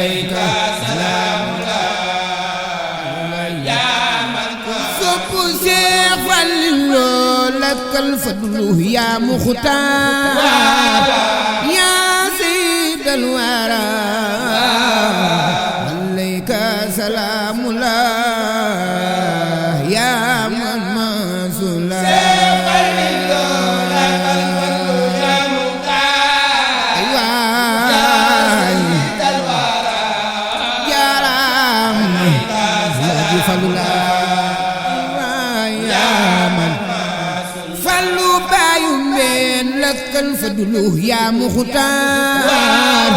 عليك سلام الله يا من صب شيخ فللو لك الفضل يا مختار يا سيد الورى عليك سلام الله يا من مسؤول الفضل يا مختار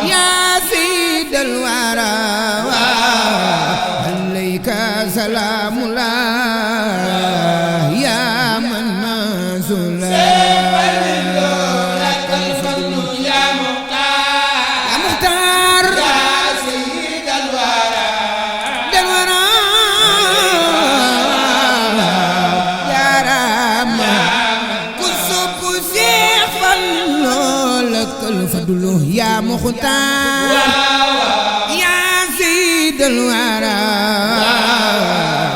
يا سيد الورى عليك سلام الله يا من مسؤول لك الفضل يا مختار يا سيد الورى يا رام الفضل يا مختار يا سيد الورى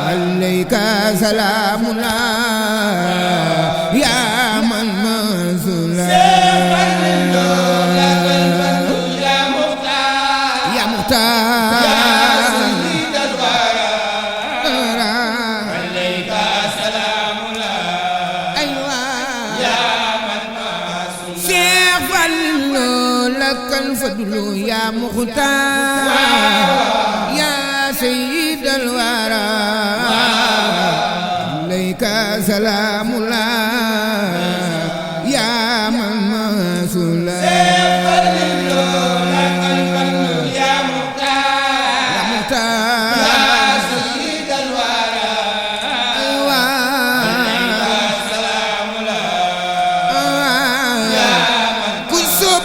عليك سلام الله يا من مسؤول يا مختار يا سيد الورى عليك سلام الله أيوة يا من مسؤول لك الفضل يا مختار يا سيد الورى عليك سلام الله يا من مسؤول لك الفضل يا مختار يا سيد الورى عليك سلام الله يا من كسب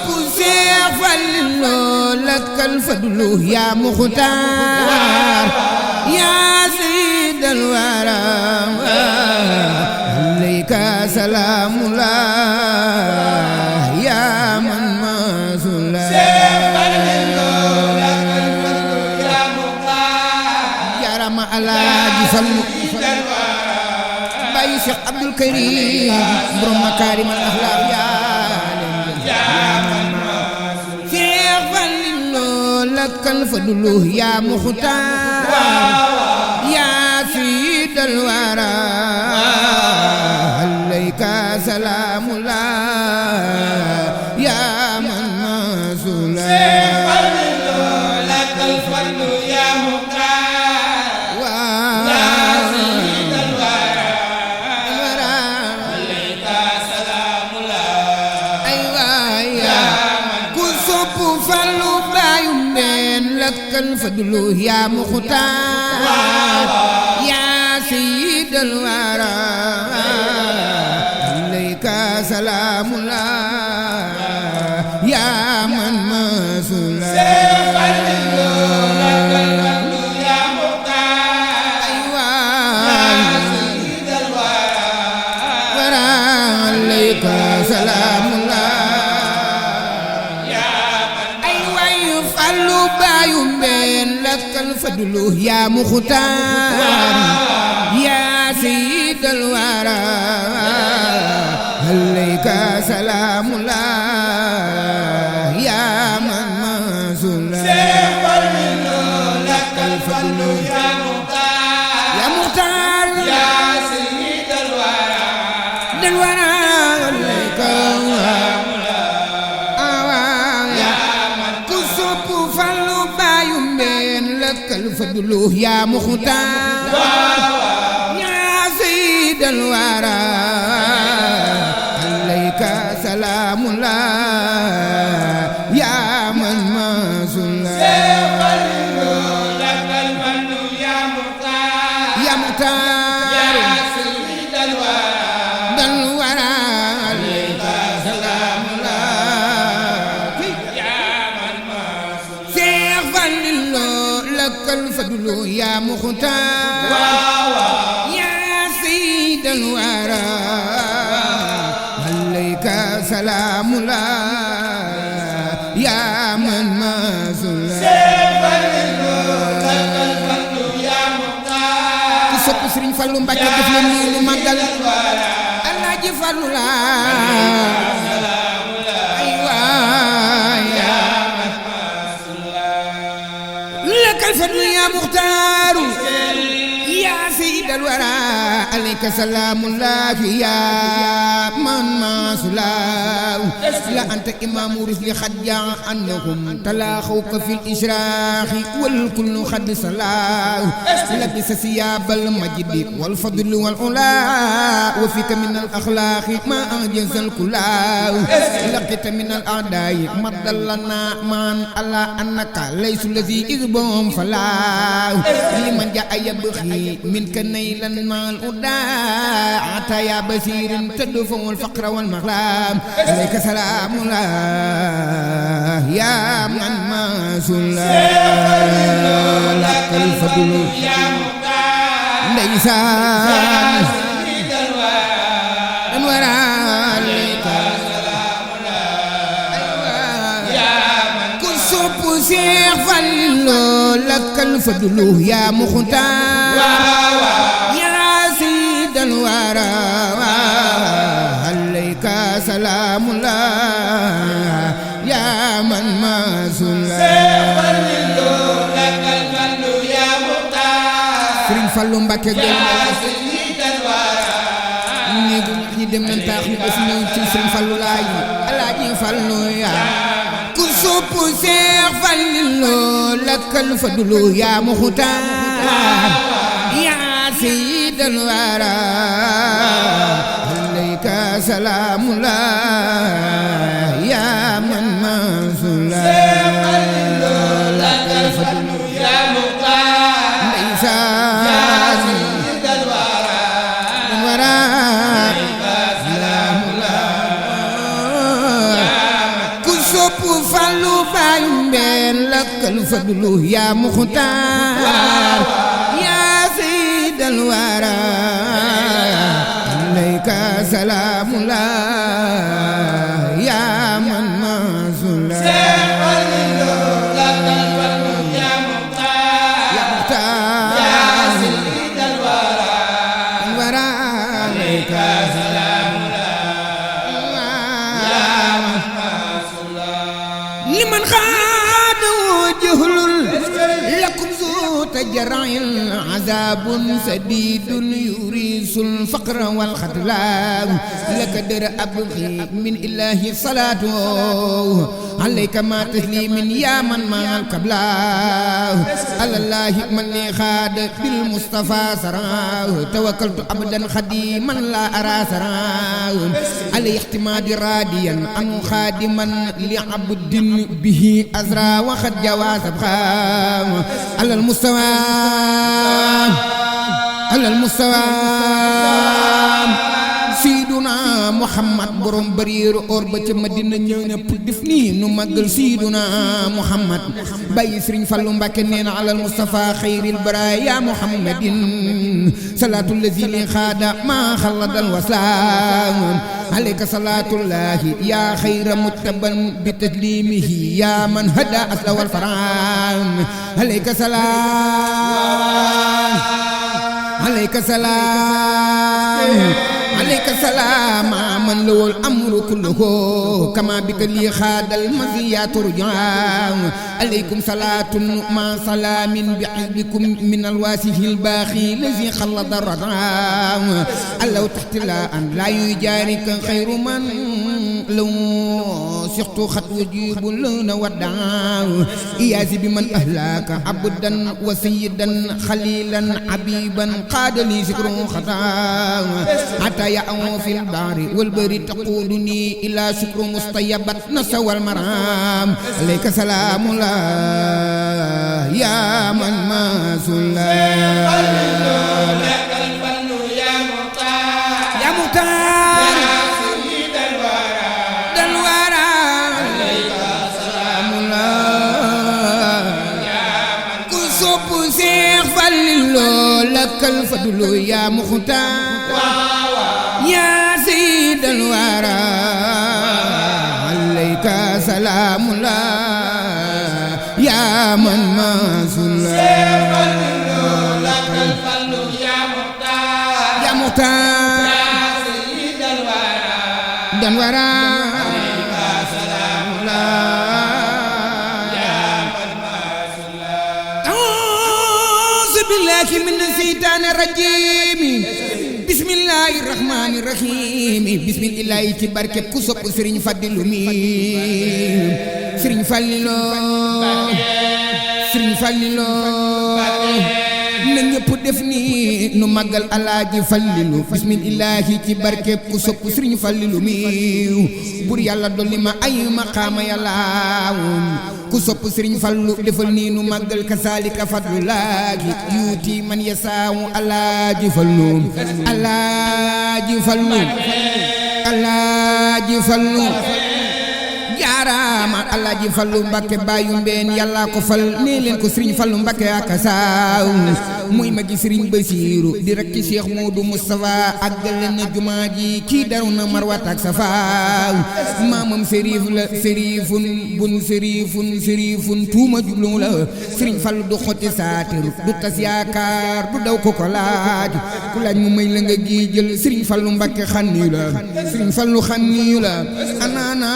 لك الفضل يا مختار يا سيد الورى عليك سلام الله يا من مسؤول يا رم على جسم باي شيخ عبد الكريم برم مكارم الاخلاق يا لك الفضل يا مختار يا سيد الورى عليك سلام الله يا من مسؤول لك الفضل يا مختار يا سيد الورى عليك سلام الله أيوة يا من كسب فلو لك الفضل يا مختار يا سيد الورى عليك سلام الله يا من مسؤول لك الفضل يا مختار أيوة يا سيد الورى عليك سلام الله لك الفضل يا مختار يا سيد الورى عليك سلام الله يا من مسؤول لك الفضل يا مختار يا سيد الورى عليك لك الفضل يا مختار يا سيد الورى عليك سلام الله يا من مسؤول لك الفضل يا مختار يا سيد الورى عليك سلام الله يا من مسؤول لك الفضل يا مختار يا سيد الورى عليك سلام الله يا من مسؤول Fallu Mbàkke def leen nii lu màggal Alaaji Fallu la ay waay lakal fadlu ya muxtaaru ya sayyidal wara alayka salaamullahi ya man masulaaw la anta imaamu rusli xad jaa annahum talaaxawka fil ishraaxi wal kullu xad salaaw labisa siyaabal majdi wal fadli wal ulaa wa fika min al axlaaqi ma anjazal kulaaw laqita min al a'daa'i madallana man ala annaka laysu lazi izbahum falaaw liman jaa yabxi منك نيلا مع الأداء عطا يا بشير تدفع الفقر والمغلام عليك سلام الله يا من ما سلا لك الفضل ليس الورى عليك سلام الله يا من كن صب شيخ فلو لك الفضل يا مختار يا سيد الورى عليك سلام الله يا من ما سلا لك الفضل يا مختار Sëriñ Fallu Mbàkke يا سيد الورى néegu ñi dem nañ taax ñu def ñëw ci Sëriñ Fallu laay Alaaji Fallu yaa ku sopp Seex Fallu lakal fadlu yaa muxtaar yaa sayyidal wara alayka salaamullah yaa man masula lakal fadlu yaa muxtaar ndeysaan yaa sayyidal wara Fallu baay mbeen lakal fadlu yaa muxtaar yaa sayyidal wara alayka salaamullah yaa man masula lakal fadlu yaa muxtaar yaa sayyidal wara alayka liman xaada wajhul lakum zu tajra'il azabun sadidun yurisul faqra wal xatla laka dara abghi min ilahi salatu alayka ma taslimin ya man ma'al qabla alallahi man li xaada bil mustafa sara tawakkaltu abdan khadiman la ara sara alay ihtimadi radiyan an khadiman li abdin bihi azra wa khad jawaz abkham ala al mustawa Siduna Muhammad borom bariiru or ba ca Madina ñëw na pour def nii nu màggal Siduna Muhammad bàyyi Sëriñ Fallu Mbàkke nee na alal Mustafa xayril baraaya Muhammadin salaatu lazi li xaada ma xaladal waslaam alayka salaatullahi yaa xayra mujtaban bi taslimihi yaa man hada asla wal faram alayka salaam alayka salaam عليك سلام من له الأمر كله كما بك لي خاد المزيات رجعا عليكم صلاة مع سلام بحزبكم من الواسه الباخي الذي خلد الرضا لو تحت لا يجارك خير من لو سقط خط وجيب لنا ودعا إيازي بمن أهلاك عبدا وسيدا خليلا حبيبا قاد لي شكر خطا حتى يأو في البحر والبر تقودني إلى شكر مستيبت نسوى المرام عليك سلام الله يا من ما سلا لك الفن يا مختار يا مختار يا سيد الورى عليك سلام الله يا من كسب شيخ فللو لك الفضل يا مختار يا سيد الورى عليك سلام الله يا من ما سلا لك الفضل يا مختار wara a'uuzu billaahi mina seytaani rajiim bismillaahi rahmaani rahiim bismillaahi ci barkeb ku sopp Sëriñ Fadilu mi Sëriñ Fallilu Sëriñ Fallilu na ñëpp def ni nu màggal Alaaji Fallilu bismillaahi ci barkeb ku sopp Sëriñ Fallilu mi bur yàlla dolli ma ay maqaama yàlla ku sopp Sëriñ Fallu defal nii nu màggal kasaalika fadlulaahi yuuti man yasaawu Alaaji Fallu Alaaji Fallu Alaaji Fallu jaaraama Alaaji Fallu Mbakke baayu mbeen yàlla ko fal nee leen ko Sëriñ Fallu Mbakke akasaaw muy magi Sëriñ Basiiru di rekk Cheikh Moodu Mustafa àggale na jumaa ji kii daru na marwat ak safaaw maamam sëriif la sëriifun bun sëriifun sëriifun tuuma jublu la Sëriñ Fallu du xotti saatir du tas yaakaar du daw ko ko laaj ku laaj mu may la nga gi jël Sëriñ Fallu Mbakke xanniyu la Sëriñ Fallu xanniyu la anaana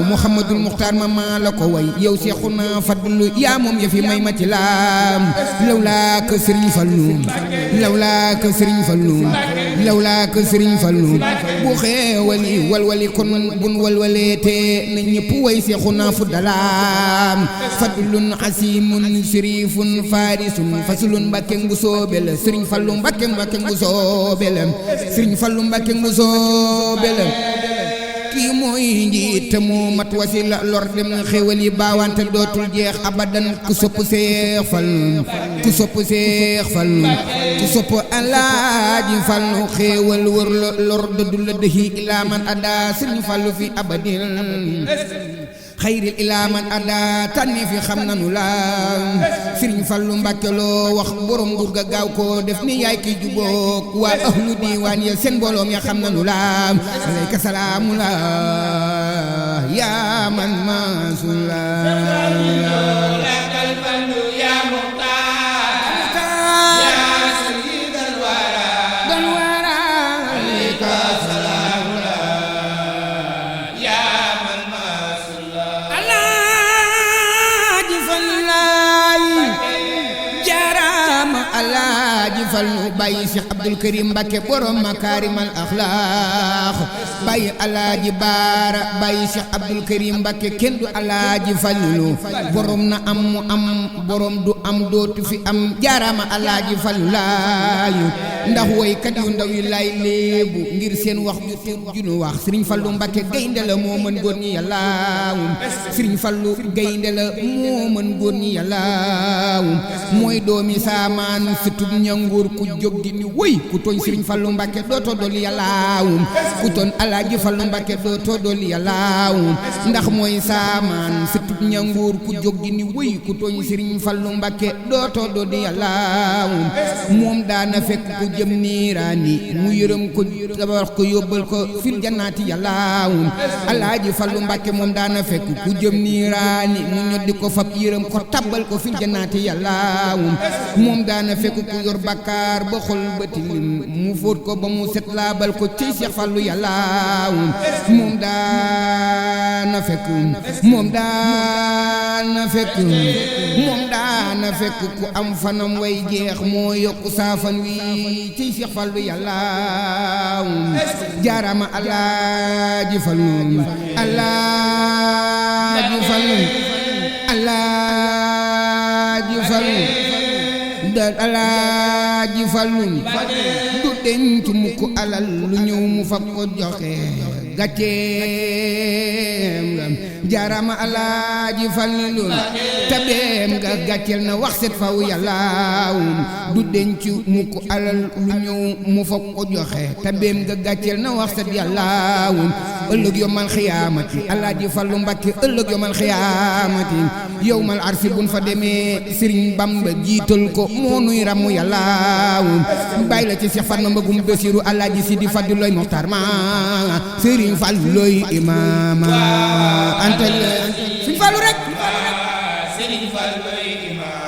Muhammadul Muxtaar ma maa la ko way yow Seexuna Fadlu yaa moom ya fi may ma ci laam lawlaa ka Sëriñ Fallu lawlaa ka Sëriñ Fallu lawlaa ka Sëriñ Fallu bu xeewali walwali kon bun walwaleete na ñëpp way Seexuna Fudalaam fadlun asimun sirifun farisun fasulun Mbakke ngu soobe la Sëriñ Fallu Mbakke ngu soobe la Sëriñ Fallu Mbakke ngu soobe la kii mooy njiit moo mat wasila lor dem na xéewal yi baawante dootul jeex abadan ku sopp Seex Fallu ku sopp Seex Fallu ku sopp Alaaji Fallu xéewal wër lor dëddu la dëhi ilaa man ada Sëriñ Fallu fi abadil xayril ilaa man ada tànni fi xam nanu la Sëriñ Fallu Mbakke loo wax borom nguur ga gaaw ko def ni yaay ki jubóog waa ahlu diiwaan ya seen mbooloom ya xam nanu la alayka salaamu la yaa man maasula Alaaji Fallu bàyyi Cheikh Abdul Karim Mbakke borom makaarimal axlaaq bàyyi Alaaji Baara bàyyi Cheikh Abdul Karim Mbakke kenn du Alaaji Fallu borom na am mu am borom du am dootu fi am jaaraama Alaaji Fallu laayu ndax woykat yu ndaw yi lay léebu ngir seen wax ju tuut ju nu wax Sëriñ Fallu Mbakke gaynde la moo mën góor ñi yàllaawum Sëriñ Fallu gaynde la moo mën góor ñi yàllaawum mooy doomi saamaan sutub ñanguur ku jóg di ni wëy ku tooñ Sëriñ Fallu Mbakke dootoo dolli yàllaawum ku tooñ Alaaji Fallu Mbakke dootoo dolli yàllaawum ndax mooy saamaan sutub ñanguur ku jóg di ni wëy ku tooñ Sëriñ Fallu Mbakke dootoo dolli yàllaawum moom daana fekk ku jëm niiraani mu yërëm ko tabax ko yóbbal ko fil jannaati yàllaawum Alaaji Fallu Mbakke moom daana fekk ku jëm niiraani mu ñoddi ko fab yërëm ko tabbal ko fil jannaati yàllaawum moom daana fekk ku yor bakkaar ba xol ba tilim mu fóot ko ba mu set laabal ko ci Seex Fallu yàllaawum moom daana fekk moom daana fekk ku am fanam way jeex moo yokku saafan wi ci Seex Fallu yàllaawum jaarama Alaaji Fallu Alaaji Fallu Alaaji Fallu dal Alaaji Fallu du denc mukk alal lu ñëw mu fab ko joxe gàcceem nga jaarama Alaaji Fallu tabeem nga gàcceel na wax set faw yàllaawum du denc mukk alal lu ñëw mu fab ko joxe tabeem nga gàcceel na wax set yàllaawum ëllëg yomal xiyaamati Alaaji Fallu Mbakke ëllëg yomal xiyaamati yowmal arsi buñ fa demee Sëriñ Bamba jiital ko moo nuy ramu yàllaawum bàyyi la ci Seex Fatma Mbagum Basiiru Alaaji Sidi Fadlu looy Muxtaar ma Sëriñ Fallu looy imaama anta Sëriñ Fallu rek Sëriñ Fallu looy imaama